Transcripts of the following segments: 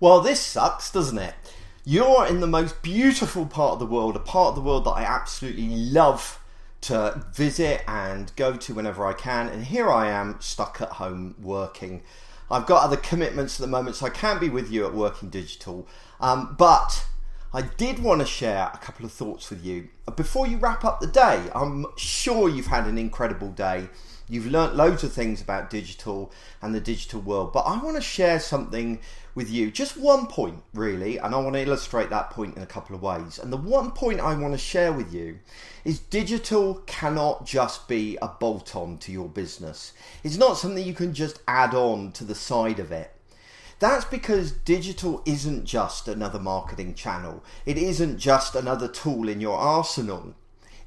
Well, this sucks, doesn't it? You're in the most beautiful part of the world, a part of the world that I absolutely love to visit and go to whenever I can, and here I am stuck at home working. I've got other commitments at the moment, so I can't be with you at Working Digital, but I did want to share a couple of thoughts with you before you wrap up the day. I'm sure you've had an incredible day. You've learnt loads of things about digital and the digital world, but I want to share something with you, just one point really, and I want to illustrate that point in a couple of ways. And the one point I want to share with you is digital cannot just be a bolt-on to your business. It's not something you can just add on to the side of it. That's because digital isn't just another marketing channel. It isn't just another tool in your arsenal.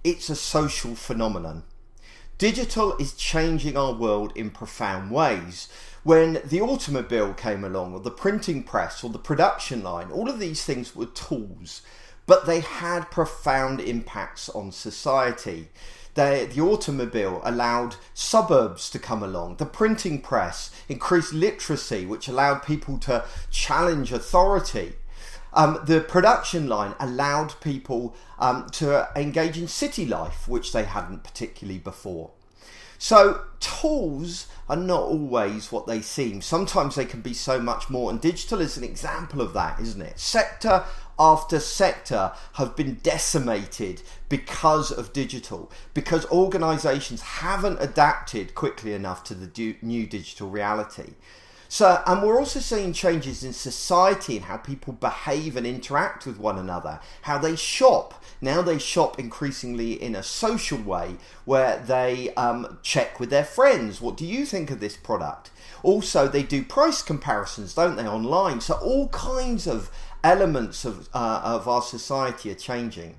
It's a social phenomenon. Digital is changing our world in profound ways. When the automobile came along, or the printing press, or the production line, all of these things were tools, but they had profound impacts on society. The automobile allowed suburbs to come along. The printing press increased literacy, which allowed people to challenge authority. The production line allowed people to engage in city life, which they hadn't particularly before. So tools are not always what they seem. Sometimes they can be so much more, and digital is an example of that, isn't it? Sector after sector have been decimated because of digital, because organizations haven't adapted quickly enough to the new digital reality. So, and we're also seeing changes in society and how people behave and interact with one another, how they shop. Now they shop increasingly in a social way where they check with their friends. What do you think of this product? Also, they do price comparisons, don't they, online? So all kinds of elements of our society are changing.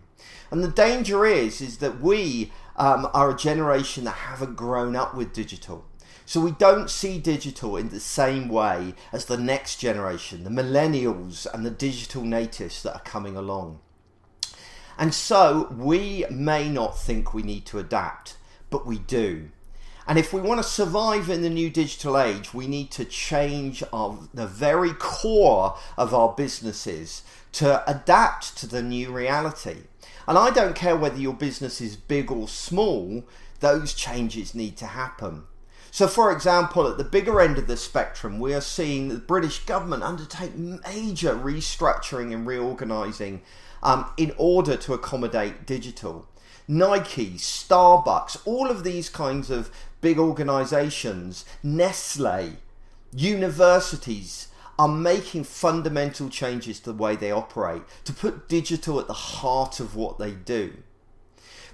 And the danger is that we are a generation that haven't grown up with digital. So we don't see digital in the same way as the next generation, the millennials and the digital natives that are coming along. And so we may not think we need to adapt, but we do. And if we want to survive in the new digital age, we need to change the very core of our businesses to adapt to the new reality. And I don't care whether your business is big or small, those changes need to happen. So for example, at the bigger end of the spectrum, we are seeing the British government undertake major restructuring and reorganising in order to accommodate digital. Nike, Starbucks, all of these kinds of big organisations, Nestle, universities are making fundamental changes to the way they operate to put digital at the heart of what they do.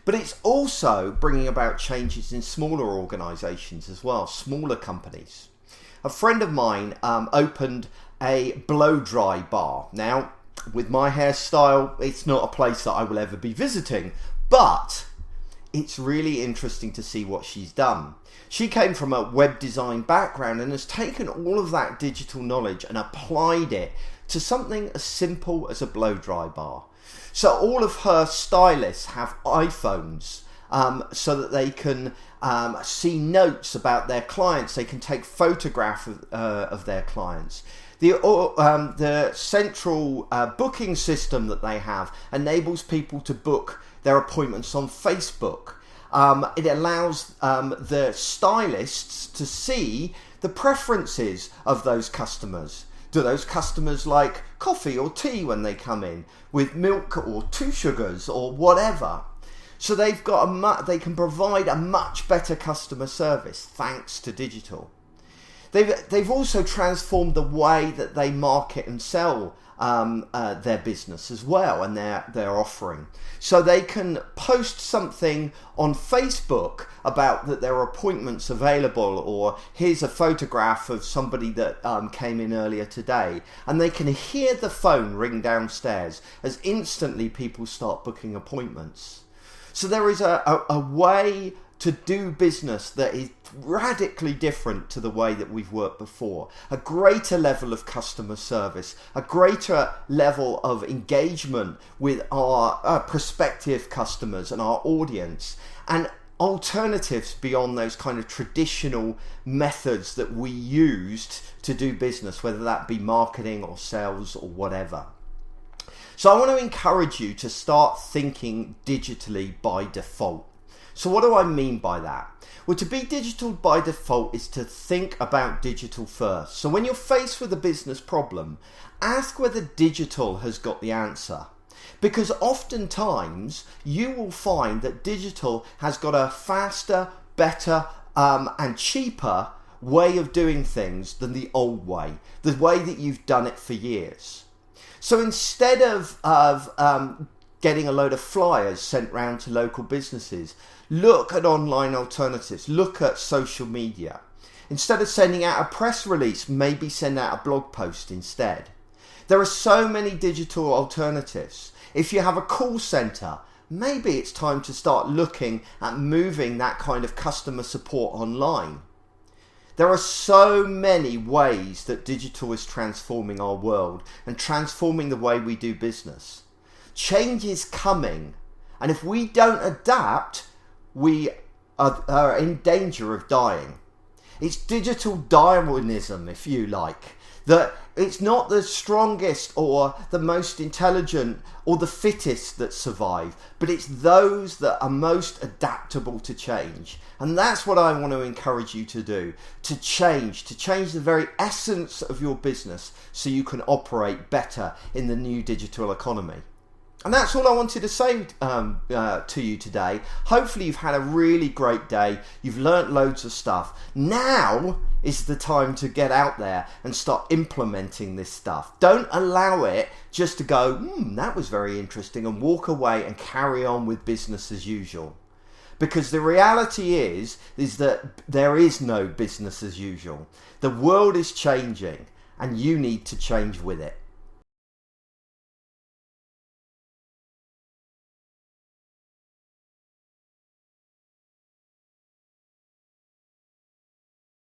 But it's also bringing about changes in smaller organisations as well, smaller companies. A friend of mine opened a blow-dry bar. Now, with my hairstyle, it's not a place that I will ever be visiting, but it's really interesting to see what she's done. She came from a web design background and has taken all of that digital knowledge and applied it to something as simple as a blow-dry bar. So all of her stylists have iPhones so that they can see notes about their clients. They can take photographs of their clients. The central booking system that they have enables people to book their appointments on Facebook. It allows the stylists to see the preferences of those customers. Do those customers like coffee or tea when they come in, with milk or 2 sugars or whatever? So they can provide a much better customer service thanks to digital. They've also transformed the way that they market and sell their business as well, and their offering. So they can post something on Facebook about that there are appointments available, or here's a photograph of somebody that came in earlier today, and they can hear the phone ring downstairs as instantly people start booking appointments. So there is a way to do business that is radically different to the way that we've worked before. A greater level of customer service, a greater level of engagement with our prospective customers and our audience, and alternatives beyond those kind of traditional methods that we used to do business, whether that be marketing or sales or whatever. So I want to encourage you to start thinking digitally by default. So what do I mean by that? Well, to be digital by default is to think about digital first. So when you're faced with a business problem, ask whether digital has got the answer. Because oftentimes you will find that digital has got a faster, better and cheaper way of doing things than the old way, the way that you've done it for years. So instead of getting a load of flyers sent round to local businesses, look at online alternatives, look at social media. Instead of sending out a press release, maybe send out a blog post instead. There are so many digital alternatives. If you have a call center, maybe it's time to start looking at moving that kind of customer support online. There are so many ways that digital is transforming our world and transforming the way we do business. Change is coming, and if we don't adapt, we are in danger of dying. It's digital Darwinism, if you like, that it's not the strongest or the most intelligent or the fittest that survive, but it's those that are most adaptable to change. And that's what I want to encourage you to do, to change the very essence of your business so you can operate better in the new digital economy. And that's all I wanted to say to you today. Hopefully you've had a really great day. You've learnt loads of stuff. Now is the time to get out there and start implementing this stuff. Don't allow it just to go, that was very interesting, and walk away and carry on with business as usual. Because the reality is that there is no business as usual. The world is changing and you need to change with it.